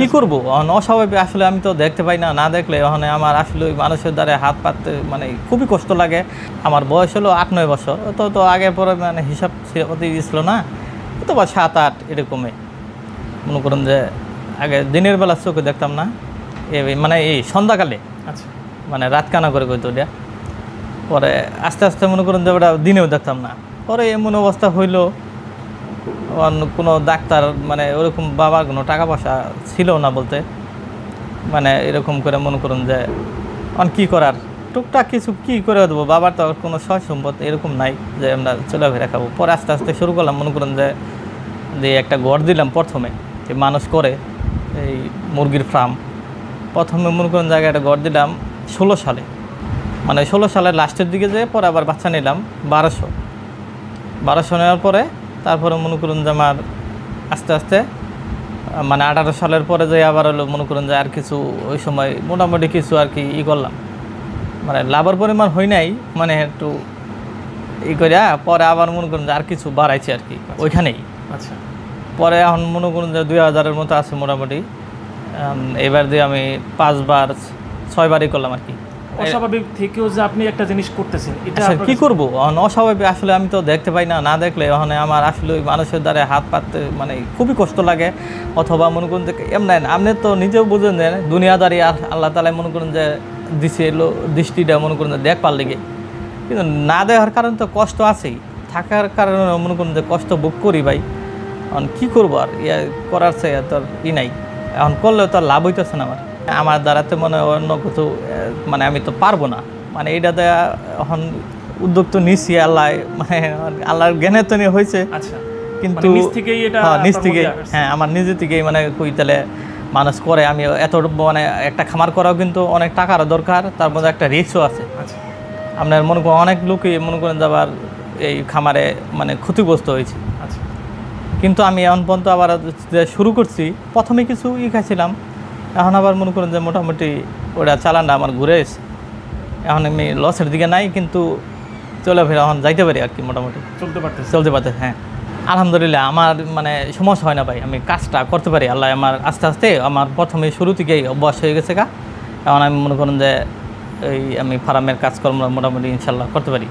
কি করবো অস্বাভাবিক আসলে আমি তো দেখতে পাই না, না দেখলে ওখানে আমার আসলে ওই মানুষের দ্বারা হাত পাততে মানে খুবই কষ্ট লাগে। আমার বয়স হলো 8-9 বছর, তো আগে পরে মানে হিসাব অতি ছিল না, তো বা 7-8 এরকমই মনে করুন যে আগে দিনের বেলা চোখে দেখতাম না, মানে এই সন্ধ্যাকালে আচ্ছা মানে রাত কানা করে কইতো ওটা। পরে আস্তে আস্তে মনে করুন যে ওটা দিনেও দেখতাম না। পরে এমন অবস্থা হইলো, কোনো ডাক্তার মানে ওরকম বাবার কোনো টাকা পয়সা ছিল না বলতে, মানে এরকম করে মনে করুন যে কী করার, টুকটাক কিছু কী করে দেবো, বাবার তো কোনো সয় সম্পদ এরকম নাই যে আমরা চলে ফেরা খাবো। পরে আস্তে আস্তে শুরু করলাম মনে করুন যে একটা ঘর দিলাম প্রথমে, যে মানুষ করে এই মুরগির ফার্ম। প্রথমে মনে করুন জায়গায় একটা ঘর দিলাম 16 সালে, মানে 16 সালের লাস্টের দিকে যেয়ে পরে আবার বাচ্চা নিলাম 1200 নেওয়ার পরে তারপরে মনে করুন যে আমার আস্তে আস্তে মানে 18 সালের পরে যে আবার হলো মনে করুন যে আর কিছু ওই সময় মোটামুটি কিছু আর কি করলাম, মানে লাভের পরিমাণ হয় নাই, মানে একটু করে পরে আবার মনে করুন যে আর কিছু বাড়াইছে আর কি ওইখানেই। আচ্ছা পরে এখন মনে করুন যে 2000-এর মতো আছে মোটামুটি। এবার দিয়ে আমি 5-6বারই করলাম আর কি। অস্বাভাবিক থেকেও যে আপনি একটা জিনিস করতেছেন, এটা কি করবো অস্বাভাবিক আসলে আমি তো দেখতে পাই না, না দেখলে ওখানে আমার আসলে ওই মানুষের দ্বারা হাত পাততে মানে খুবই কষ্ট লাগে। অথবা মনে করুন যে এমন আপনি তো নিজেও বুঝেন যে দুনিয়াদারি আর আল্লাহ তালা মনে করুন যে দিছে এলো দৃষ্টিটা মনে করুন যে দেখবার লেগে, কিন্তু না দেওয়ার কারণে তো কষ্ট আছেই, থাকার কারণে মনে করুন যে কষ্ট ভোগ করি ভাই। এখন কী করবো আর করার চেয়ে তোর নাই, এখন করলেও তো লাভ হইতেছে না আমার দ্বারাতে মনে হয় অন্য কিছু মানে আমি তো পারবো না, মানে এইটা দেয়া এখন উদ্যোগ তো নিচ্ছি আল্লাহ মানে আল্লাহর জ্ঞানের তো নিয়ে হয়েছে। আচ্ছা কিন্তু নিজ থেকেই এটা নিজ থেকেই হ্যাঁ আমার নিজে থেকেই মানে কই তাহলে মানুষ করে, আমি এত মানে একটা খামার করাও কিন্তু অনেক টাকারও দরকার, তার মধ্যে একটা রিস্কও আছে। আচ্ছা আপনার মনে করেন অনেক লোকই মনে করেন যে আবার এই খামারে মানে ক্ষতিগ্রস্ত হয়েছে। আচ্ছা কিন্তু আমি এখন পর্যন্ত আবার যে শুরু করছি, প্রথমে কিছু খাইছিলাম, এখন আবার মনে করেন যে মোটামুটি ওটা চালানটা আমার ঘুরে এসে এখন আমি লসের দিকে নাই, কিন্তু চলে ফেরা এখন যাইতে পারি আর কি, মোটামুটি চলতে পারতে। হ্যাঁ আলহামদুলিল্লাহ আমার মানে সমস্যা হয় না ভাই, আমি কাজটা করতে পারি। আল্লাহ আমার আস্তে আস্তে আমার প্রথমে শুরু থেকেই অভ্যাস হয়ে গেছে এখন আমি মনে করেন যে এই আমি ফার্মের কাজকর্ম মোটামুটি ইনশাল্লাহ করতে পারি।